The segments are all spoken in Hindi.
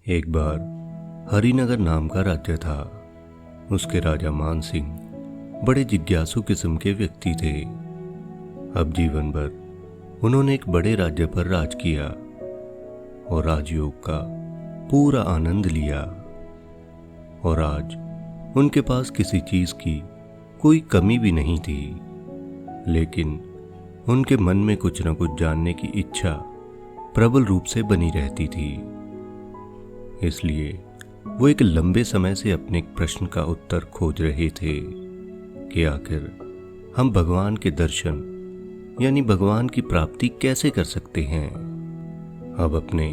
एक बार हरिनगर नाम का राज्य था। उसके राजा मान सिंह बड़े जिज्ञासु किस्म के व्यक्ति थे। अब जीवन भर उन्होंने एक बड़े राज्य पर राज किया और राजयोग का पूरा आनंद लिया। और आज उनके पास किसी चीज की कोई कमी भी नहीं थी, लेकिन उनके मन में कुछ न कुछ जानने की इच्छा प्रबल रूप से बनी रहती थी। इसलिए वो एक लंबे समय से अपने एक प्रश्न का उत्तर खोज रहे थे कि आखिर हम भगवान के दर्शन यानी भगवान की प्राप्ति कैसे कर सकते हैं। अब अपने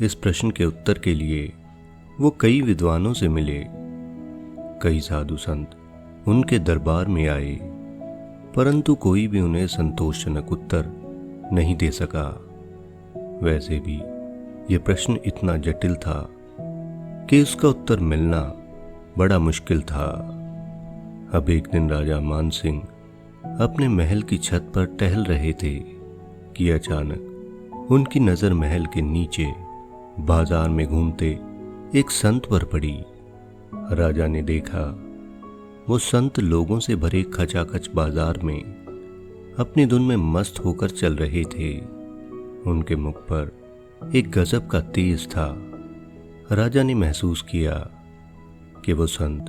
इस प्रश्न के उत्तर के लिए वो कई विद्वानों से मिले। कई साधु संत उनके दरबार में आए, परंतु कोई भी उन्हें संतोषजनक उत्तर नहीं दे सका। वैसे भी यह प्रश्न इतना जटिल था कि उसका उत्तर मिलना बड़ा मुश्किल था। अब एक दिन राजा मान सिंह अपने महल की छत पर टहल रहे थे कि अचानक उनकी नजर महल के नीचे बाजार में घूमते एक संत पर पड़ी। राजा ने देखा वो संत लोगों से भरे खचाखच बाजार में अपनी धुन में मस्त होकर चल रहे थे। उनके मुख पर एक गजब का तेज था। राजा ने महसूस किया कि वो संत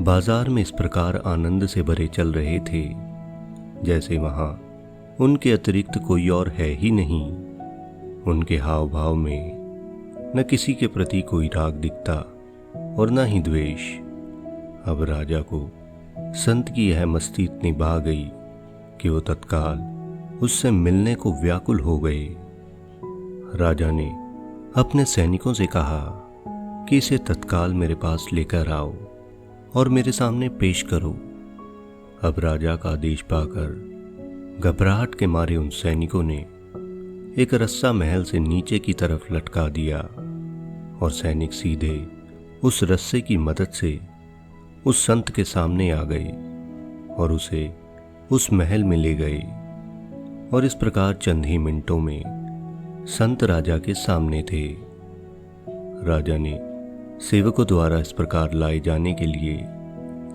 बाजार में इस प्रकार आनंद से भरे चल रहे थे जैसे वहां उनके अतिरिक्त कोई और है ही नहीं। उनके हाव भाव में न किसी के प्रति कोई राग दिखता और न ही द्वेष। अब राजा को संत की यह मस्ती इतनी भा गई कि वो तत्काल उससे मिलने को व्याकुल हो गए। राजा ने अपने सैनिकों से कहा कि इसे तत्काल मेरे पास लेकर आओ और मेरे सामने पेश करो। अब राजा का आदेश पाकर घबराहट के मारे उन सैनिकों ने एक रस्सा महल से नीचे की तरफ लटका दिया और सैनिक सीधे उस रस्से की मदद से उस संत के सामने आ गए और उसे उस महल में ले गए। और इस प्रकार चंद ही मिनटों में संत राजा के सामने थे। राजा ने सेवकों द्वारा इस प्रकार लाए जाने के लिए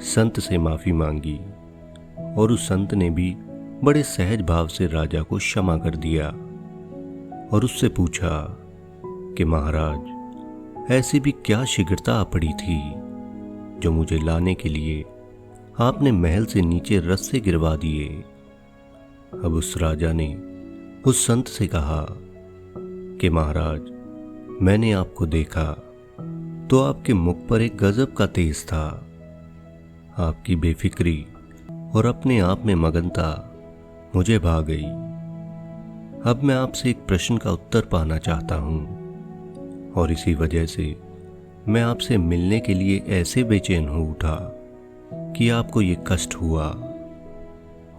संत से माफी मांगी और उस संत ने भी बड़े सहज भाव से राजा को क्षमा कर दिया और उससे पूछा कि महाराज, ऐसी भी क्या शीघ्रता आ पड़ी थी जो मुझे लाने के लिए आपने महल से नीचे रस्से गिरवा दिए। अब उस राजा ने उस संत से कहा कि महाराज, मैंने आपको देखा तो आपके मुख पर एक गजब का तेज था। आपकी बेफिक्री और अपने आप में मगनता मुझे भा गई। अब मैं आपसे एक प्रश्न का उत्तर पाना चाहता हूं और इसी वजह से मैं आपसे मिलने के लिए ऐसे बेचैन हो उठा कि आपको ये कष्ट हुआ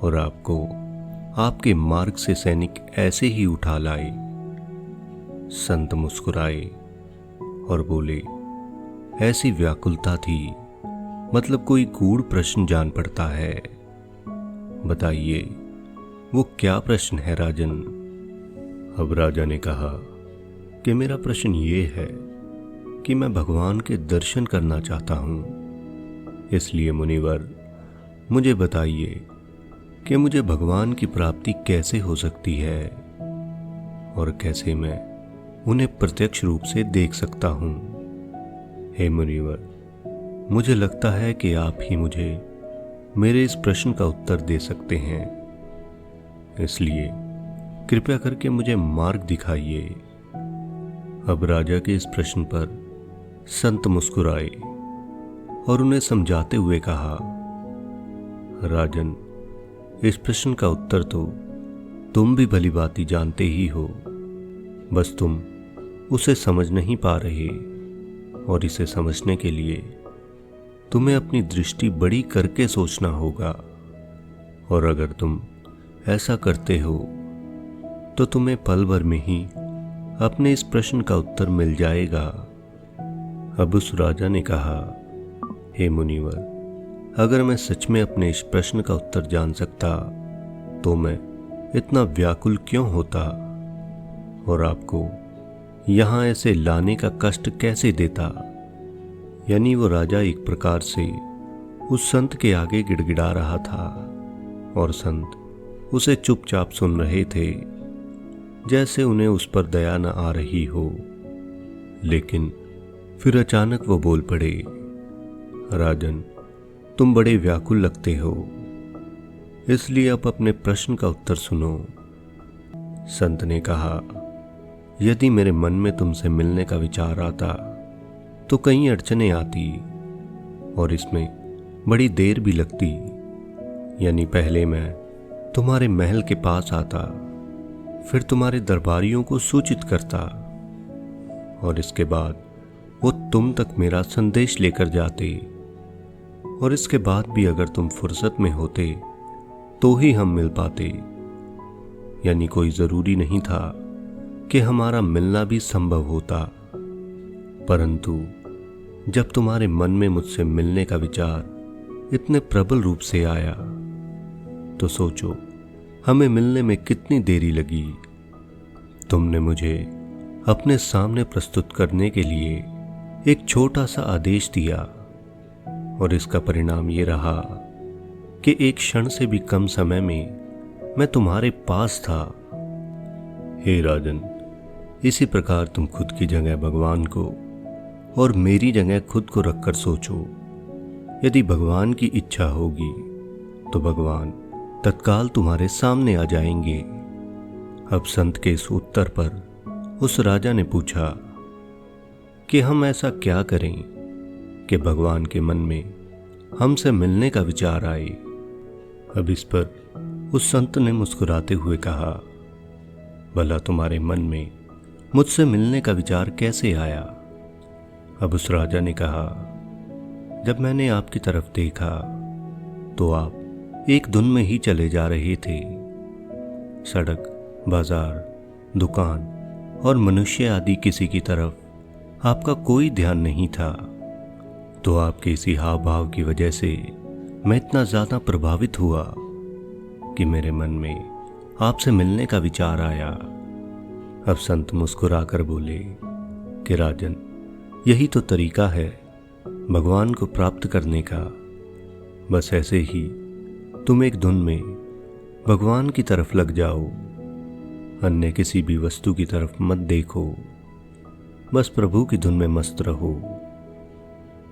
और आपको आपके मार्ग से सैनिक ऐसे ही उठा लाए। संत मुस्कुराए और बोले, ऐसी व्याकुलता थी, मतलब कोई गूढ़ प्रश्न जान पड़ता है। बताइए वो क्या प्रश्न है राजन। अब राजा ने कहा कि मेरा प्रश्न ये है कि मैं भगवान के दर्शन करना चाहता हूं। इसलिए मुनिवर, मुझे बताइए कि मुझे भगवान की प्राप्ति कैसे हो सकती है और कैसे मैं उन्हें प्रत्यक्ष रूप से देख सकता हूं। हे मुनिवर, मुझे लगता है कि आप ही मुझे मेरे इस प्रश्न का उत्तर दे सकते हैं। इसलिए कृपया करके मुझे मार्ग दिखाइए। अब राजा के इस प्रश्न पर संत मुस्कुराए और उन्हें समझाते हुए कहा, राजन, इस प्रश्न का उत्तर तो तुम भी भली भांति जानते ही हो, बस तुम उसे समझ नहीं पा रहे और इसे समझने के लिए तुम्हें अपनी दृष्टि बड़ी करके सोचना होगा। और अगर तुम ऐसा करते हो तो तुम्हें पल भर में ही अपने इस प्रश्न का उत्तर मिल जाएगा। अब उस राजा ने कहा, हे मुनिवर, अगर मैं सच में अपने इस प्रश्न का उत्तर जान सकता तो मैं इतना व्याकुल क्यों होता और आपको यहाँ ऐसे लाने का कष्ट कैसे देता। यानी वो राजा एक प्रकार से उस संत के आगे गिड़गिड़ा रहा था और संत उसे चुपचाप सुन रहे थे, जैसे उन्हें उस पर दया न आ रही हो। लेकिन फिर अचानक वो बोल पड़े, राजन, तुम बड़े व्याकुल लगते हो, इसलिए अब अपने प्रश्न का उत्तर सुनो। संत ने कहा, यदि मेरे मन में तुमसे मिलने का विचार आता तो कई अड़चनें आती और इसमें बड़ी देर भी लगती। यानी पहले मैं तुम्हारे महल के पास आता, फिर तुम्हारे दरबारियों को सूचित करता और इसके बाद वो तुम तक मेरा संदेश लेकर जाते, और इसके बाद भी अगर तुम फुर्सत में होते तो ही हम मिल पाते। यानी कोई जरूरी नहीं था कि हमारा मिलना भी संभव होता, परंतु जब तुम्हारे मन में मुझसे मिलने का विचार इतने प्रबल रूप से आया तो सोचो हमें मिलने में कितनी देरी लगी। तुमने मुझे अपने सामने प्रस्तुत करने के लिए एक छोटा सा आदेश दिया और इसका परिणाम ये रहा कि एक क्षण से भी कम समय में मैं तुम्हारे पास था। हे राजन, इसी प्रकार तुम खुद की जगह भगवान को और मेरी जगह खुद को रखकर सोचो। यदि भगवान की इच्छा होगी तो भगवान तत्काल तुम्हारे सामने आ जाएंगे। अब संत के इस उत्तर पर उस राजा ने पूछा कि हम ऐसा क्या करें कि भगवान के मन में हमसे मिलने का विचार आए। अब इस पर उस संत ने मुस्कुराते हुए कहा, भला तुम्हारे मन में मुझसे मिलने का विचार कैसे आया। अब उस राजा ने कहा, जब मैंने आपकी तरफ देखा तो आप एक धुन में ही चले जा रहे थे। सड़क, बाजार, दुकान और मनुष्य आदि किसी की तरफ आपका कोई ध्यान नहीं था। तो आपके इसी हाव भाव की वजह से मैं इतना ज्यादा प्रभावित हुआ कि मेरे मन में आपसे मिलने का विचार आया। अब संत मुस्कुराकर बोले कि राजन, यही तो तरीका है भगवान को प्राप्त करने का। बस ऐसे ही तुम एक धुन में भगवान की तरफ लग जाओ, अन्य किसी भी वस्तु की तरफ मत देखो, बस प्रभु की धुन में मस्त रहो।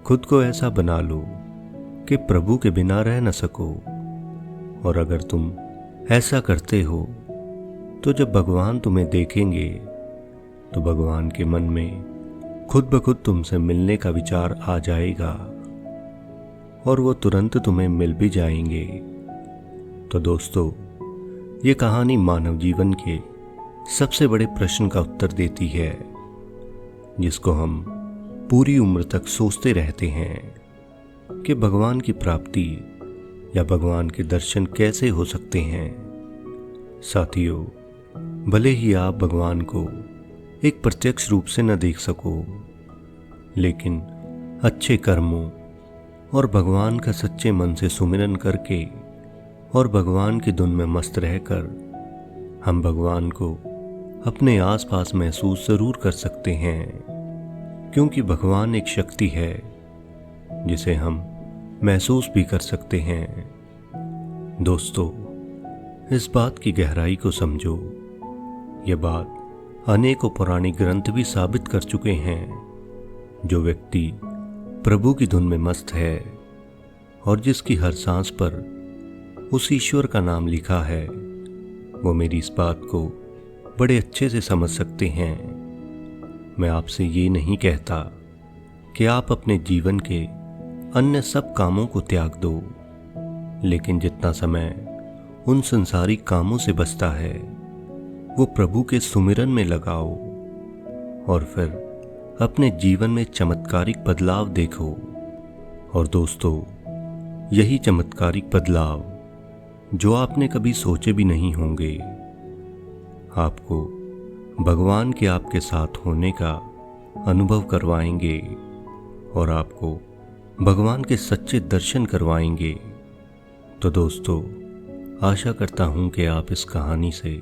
खुद को ऐसा बना लो कि प्रभु के बिना रह न सको, और अगर तुम ऐसा करते हो तो जब भगवान तुम्हें देखेंगे तो भगवान के मन में खुद ब खुद तुमसे मिलने का विचार आ जाएगा और वो तुरंत तुम्हें मिल भी जाएंगे। तो दोस्तों, ये कहानी मानव जीवन के सबसे बड़े प्रश्न का उत्तर देती है, जिसको हम पूरी उम्र तक सोचते रहते हैं कि भगवान की प्राप्ति या भगवान के दर्शन कैसे हो सकते हैं। साथियों, भले ही आप भगवान को एक प्रत्यक्ष रूप से न देख सको, लेकिन अच्छे कर्मों और भगवान का सच्चे मन से सुमिरन करके और भगवान की धुन में मस्त रहकर हम भगवान को अपने आसपास महसूस जरूर कर सकते हैं, क्योंकि भगवान एक शक्ति है जिसे हम महसूस भी कर सकते हैं। दोस्तों, इस बात की गहराई को समझो। ये बात अनेकों पौराणिक ग्रंथ भी साबित कर चुके हैं। जो व्यक्ति प्रभु की धुन में मस्त है और जिसकी हर सांस पर उस ईश्वर का नाम लिखा है, वो मेरी इस बात को बड़े अच्छे से समझ सकते हैं। मैं आपसे ये नहीं कहता कि आप अपने जीवन के अन्य सब कामों को त्याग दो, लेकिन जितना समय उन संसारिक कामों से बचता है वो प्रभु के सुमिरन में लगाओ और फिर अपने जीवन में चमत्कारिक बदलाव देखो। और दोस्तों, यही चमत्कारिक बदलाव जो आपने कभी सोचे भी नहीं होंगे, आपको भगवान के आपके साथ होने का अनुभव करवाएंगे और आपको भगवान के सच्चे दर्शन करवाएंगे। तो दोस्तों, आशा करता हूं कि आप इस कहानी से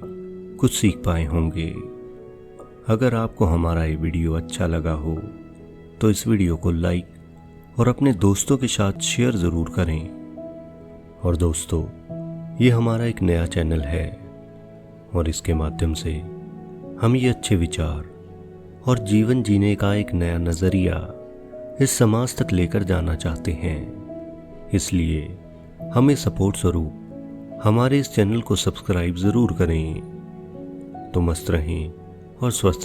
कुछ सीख पाए होंगे। अगर आपको हमारा ये वीडियो अच्छा लगा हो तो इस वीडियो को लाइक और अपने दोस्तों के साथ शेयर ज़रूर करें। और दोस्तों, ये हमारा एक नया चैनल है और इसके माध्यम से हम ये अच्छे विचार और जीवन जीने का एक नया नज़रिया इस समाज तक लेकर जाना चाहते हैं। इसलिए हमें सपोर्ट स्वरूप हमारे इस चैनल को सब्सक्राइब ज़रूर करें। तो मस्त रहें और स्वस्थ रहें।